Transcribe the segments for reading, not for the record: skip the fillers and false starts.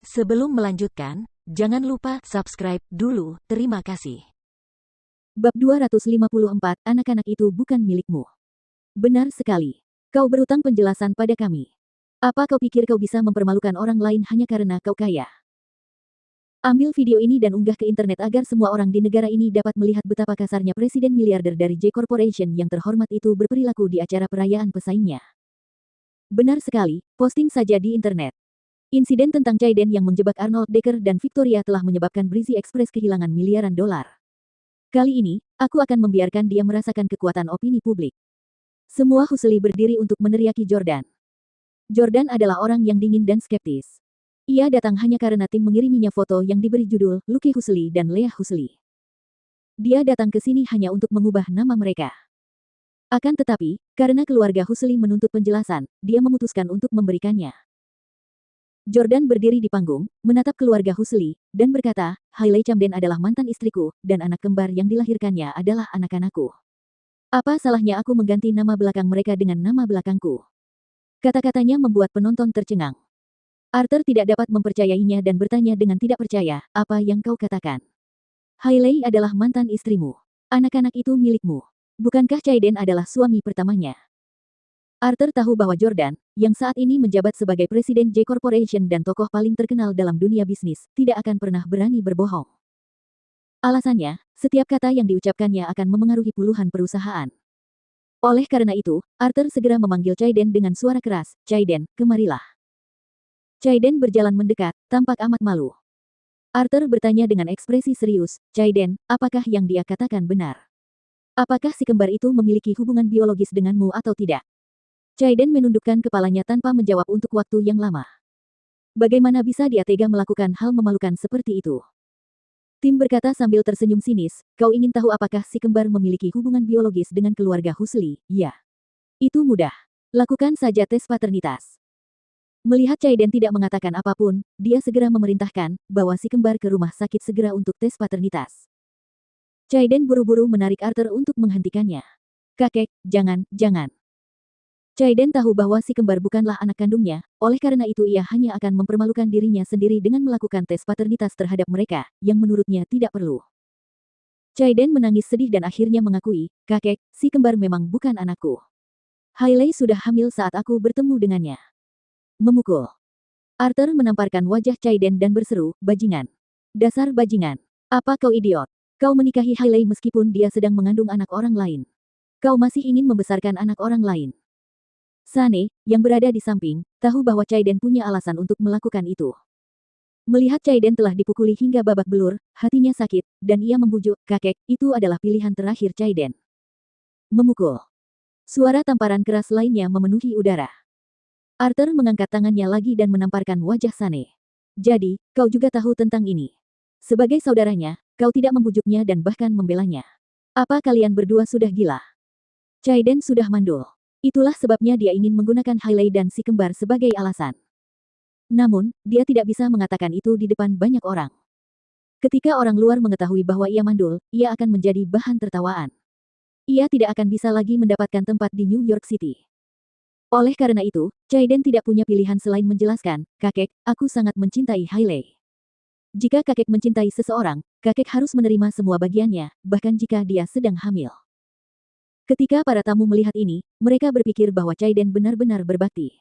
Sebelum melanjutkan, jangan lupa subscribe dulu, terima kasih. Bab 254, anak-anak itu bukan milikmu. Benar sekali. Kau berutang penjelasan pada kami. Apa kau pikir kau bisa mempermalukan orang lain hanya karena kau kaya? Ambil video ini dan unggah ke internet agar semua orang di negara ini dapat melihat betapa kasarnya presiden miliarder dari J Corporation yang terhormat itu berperilaku di acara perayaan pesaingnya. Benar sekali, posting saja di internet. Insiden tentang Chaiden yang menjebak Arnold Decker dan Victoria telah menyebabkan Breezy Express kehilangan miliaran dolar. Kali ini, aku akan membiarkan dia merasakan kekuatan opini publik. Semua Husli berdiri untuk meneriaki Jordan. Jordan adalah orang yang dingin dan skeptis. Ia datang hanya karena tim mengiriminya foto yang diberi judul Lucky Husli dan Leah Husli. Dia datang ke sini hanya untuk mengubah nama mereka. Akan tetapi, karena keluarga Husli menuntut penjelasan, dia memutuskan untuk memberikannya. Jordan berdiri di panggung, menatap keluarga Husli, dan berkata, Hailey Camden adalah mantan istriku, dan anak kembar yang dilahirkannya adalah anak-anakku. Apa salahnya aku mengganti nama belakang mereka dengan nama belakangku? Kata-katanya membuat penonton tercengang. Arthur tidak dapat mempercayainya dan bertanya dengan tidak percaya, apa yang kau katakan? Hailey adalah mantan istrimu. Anak-anak itu milikmu. Bukankah Chaiden adalah suami pertamanya? Arthur tahu bahwa Jordan, yang saat ini menjabat sebagai presiden J Corporation dan tokoh paling terkenal dalam dunia bisnis, tidak akan pernah berani berbohong. Alasannya, setiap kata yang diucapkannya akan memengaruhi puluhan perusahaan. Oleh karena itu, Arthur segera memanggil Chaiden dengan suara keras, Chaiden, kemarilah. Chaiden berjalan mendekat, tampak amat malu. Arthur bertanya dengan ekspresi serius, Chaiden, apakah yang dia katakan benar? Apakah si kembar itu memiliki hubungan biologis denganmu atau tidak? Chaiden menundukkan kepalanya tanpa menjawab untuk waktu yang lama. Bagaimana bisa dia tega melakukan hal memalukan seperti itu? Tim berkata sambil tersenyum sinis, kau ingin tahu apakah si kembar memiliki hubungan biologis dengan keluarga Husli? Ya. Itu mudah. Lakukan saja tes paternitas. Melihat Chaiden tidak mengatakan apapun, dia segera memerintahkan, bawa si kembar ke rumah sakit segera untuk tes paternitas. Chaiden buru-buru menarik Arthur untuk menghentikannya. Kakek, jangan. Chaiden tahu bahwa si kembar bukanlah anak kandungnya, oleh karena itu ia hanya akan mempermalukan dirinya sendiri dengan melakukan tes paternitas terhadap mereka, yang menurutnya tidak perlu. Chaiden menangis sedih dan akhirnya mengakui, kakek, si kembar memang bukan anakku. Hailey sudah hamil saat aku bertemu dengannya. Memukul. Arthur menamparkan wajah Chaiden dan berseru, bajingan. Dasar bajingan. Apa kau idiot? Kau menikahi Hailey meskipun dia sedang mengandung anak orang lain. Kau masih ingin membesarkan anak orang lain. Sane, yang berada di samping, tahu bahwa Chaiden punya alasan untuk melakukan itu. Melihat Chaiden telah dipukuli hingga babak belur, hatinya sakit, dan ia membujuk, kakek, itu adalah pilihan terakhir Chaiden. Memukul. Suara tamparan keras lainnya memenuhi udara. Arthur mengangkat tangannya lagi dan menamparkan wajah Sane. Jadi, kau juga tahu tentang ini. Sebagai saudaranya, kau tidak membujuknya dan bahkan membelanya. Apa kalian berdua sudah gila? Chaiden sudah mandul. Itulah sebabnya dia ingin menggunakan Hailey dan si kembar sebagai alasan. Namun, dia tidak bisa mengatakan itu di depan banyak orang. Ketika orang luar mengetahui bahwa ia mandul, ia akan menjadi bahan tertawaan. Ia tidak akan bisa lagi mendapatkan tempat di New York City. Oleh karena itu, Chaiden tidak punya pilihan selain menjelaskan, kakek, aku sangat mencintai Hailey. Jika kakek mencintai seseorang, kakek harus menerima semua bagiannya, bahkan jika dia sedang hamil. Ketika para tamu melihat ini, mereka berpikir bahwa Chaiden benar-benar berbakti.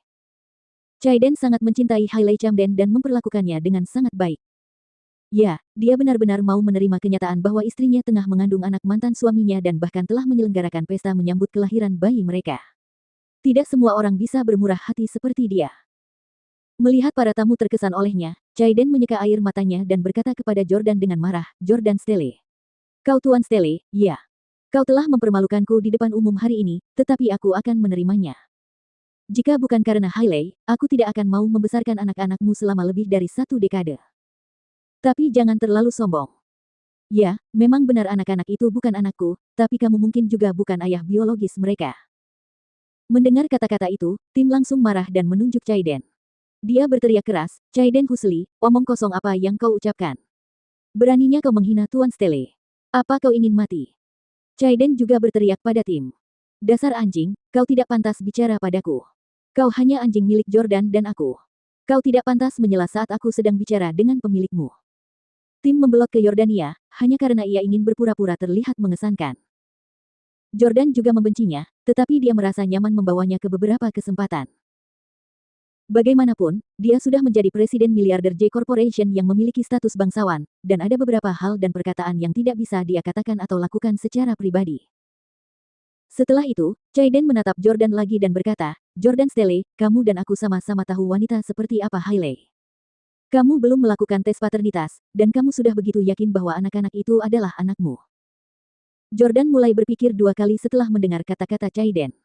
Chaiden sangat mencintai Hailey Camden dan memperlakukannya dengan sangat baik. Ya, dia benar-benar mau menerima kenyataan bahwa istrinya tengah mengandung anak mantan suaminya dan bahkan telah menyelenggarakan pesta menyambut kelahiran bayi mereka. Tidak semua orang bisa bermurah hati seperti dia. Melihat para tamu terkesan olehnya, Chaiden menyeka air matanya dan berkata kepada Jordan dengan marah, Jordan Stele. Kau Tuan Stele, ya. Kau telah mempermalukanku di depan umum hari ini, tetapi aku akan menerimanya. Jika bukan karena Hailey, aku tidak akan mau membesarkan anak-anakmu selama lebih dari 1 dekade. Tapi jangan terlalu sombong. Ya, memang benar anak-anak itu bukan anakku, tapi kamu mungkin juga bukan ayah biologis mereka. Mendengar kata-kata itu, tim langsung marah dan menunjuk Chaiden. Dia berteriak keras, Chaiden Husli, omong kosong apa yang kau ucapkan? Beraninya kau menghina Tuan Stele. Apa kau ingin mati? Chaiden juga berteriak pada tim. Dasar anjing, kau tidak pantas bicara padaku. Kau hanya anjing milik Jordan dan aku. Kau tidak pantas menyela saat aku sedang bicara dengan pemilikmu. Tim membelot ke Yordania, hanya karena ia ingin berpura-pura terlihat mengesankan. Jordan juga membencinya, tetapi dia merasa nyaman membawanya ke beberapa kesempatan. Bagaimanapun, dia sudah menjadi presiden miliarder J Corporation yang memiliki status bangsawan, dan ada beberapa hal dan perkataan yang tidak bisa dia katakan atau lakukan secara pribadi. Setelah itu, Chaiden menatap Jordan lagi dan berkata, Jordan Stele, kamu dan aku sama-sama tahu wanita seperti apa Hailey. Kamu belum melakukan tes paternitas, dan kamu sudah begitu yakin bahwa anak-anak itu adalah anakmu. Jordan mulai berpikir dua kali setelah mendengar kata-kata Chaiden.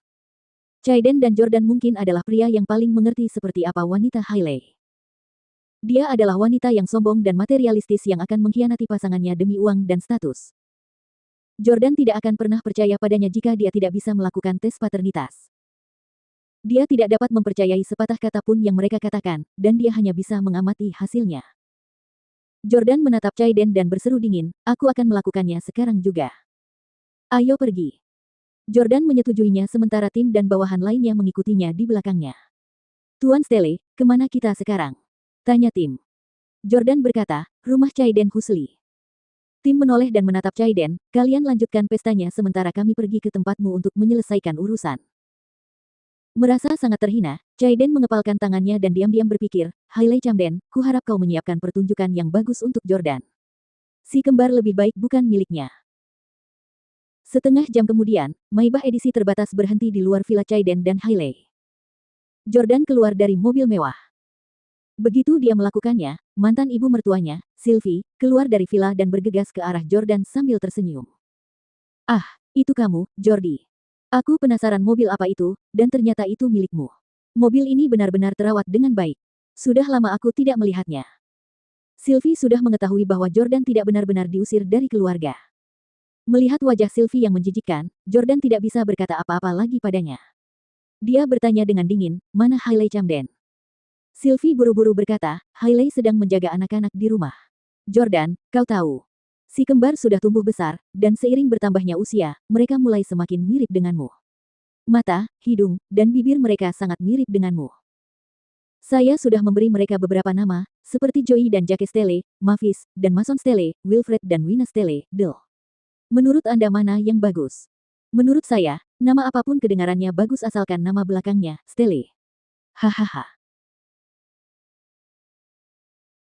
Chaiden dan Jordan mungkin adalah pria yang paling mengerti seperti apa wanita Hailey. Dia adalah wanita yang sombong dan materialistis yang akan mengkhianati pasangannya demi uang dan status. Jordan tidak akan pernah percaya padanya jika dia tidak bisa melakukan tes paternitas. Dia tidak dapat mempercayai sepatah kata pun yang mereka katakan, dan dia hanya bisa mengamati hasilnya. Jordan menatap Chaiden dan berseru dingin, aku akan melakukannya sekarang juga. Ayo pergi. Jordan menyetujuinya sementara tim dan bawahan lainnya mengikutinya di belakangnya. Tuan Stele, kemana kita sekarang? Tanya tim. Jordan berkata, rumah Chaiden Husli. Tim menoleh dan menatap Chaiden, kalian lanjutkan pestanya sementara kami pergi ke tempatmu untuk menyelesaikan urusan. Merasa sangat terhina, Chaiden mengepalkan tangannya dan diam-diam berpikir, Hailey Camden, kuharap kau menyiapkan pertunjukan yang bagus untuk Jordan. Si kembar lebih baik bukan miliknya. Setengah jam kemudian, Maybach edisi terbatas berhenti di luar villa Chaiden dan Hailey. Jordan keluar dari mobil mewah. Begitu dia melakukannya, mantan ibu mertuanya, Sylvie, keluar dari villa dan bergegas ke arah Jordan sambil tersenyum. Ah, itu kamu, Jordi. Aku penasaran mobil apa itu, dan ternyata itu milikmu. Mobil ini benar-benar terawat dengan baik. Sudah lama aku tidak melihatnya. Sylvie sudah mengetahui bahwa Jordan tidak benar-benar diusir dari keluarga. Melihat wajah Sylvie yang menjijikkan, Jordan tidak bisa berkata apa-apa lagi padanya. Dia bertanya dengan dingin, mana Hailey Camden? Sylvie buru-buru berkata, Hailey sedang menjaga anak-anak di rumah. Jordan, kau tahu. Si kembar sudah tumbuh besar, dan seiring bertambahnya usia, mereka mulai semakin mirip denganmu. Mata, hidung, dan bibir mereka sangat mirip denganmu. Saya sudah memberi mereka beberapa nama, seperti Joey dan Jacques Stele, Mavis, dan Mason Stele, Wilfred dan Wina Stele, Del. Menurut Anda mana yang bagus? Menurut saya, nama apapun kedengarannya bagus asalkan nama belakangnya, Stele. Hahaha.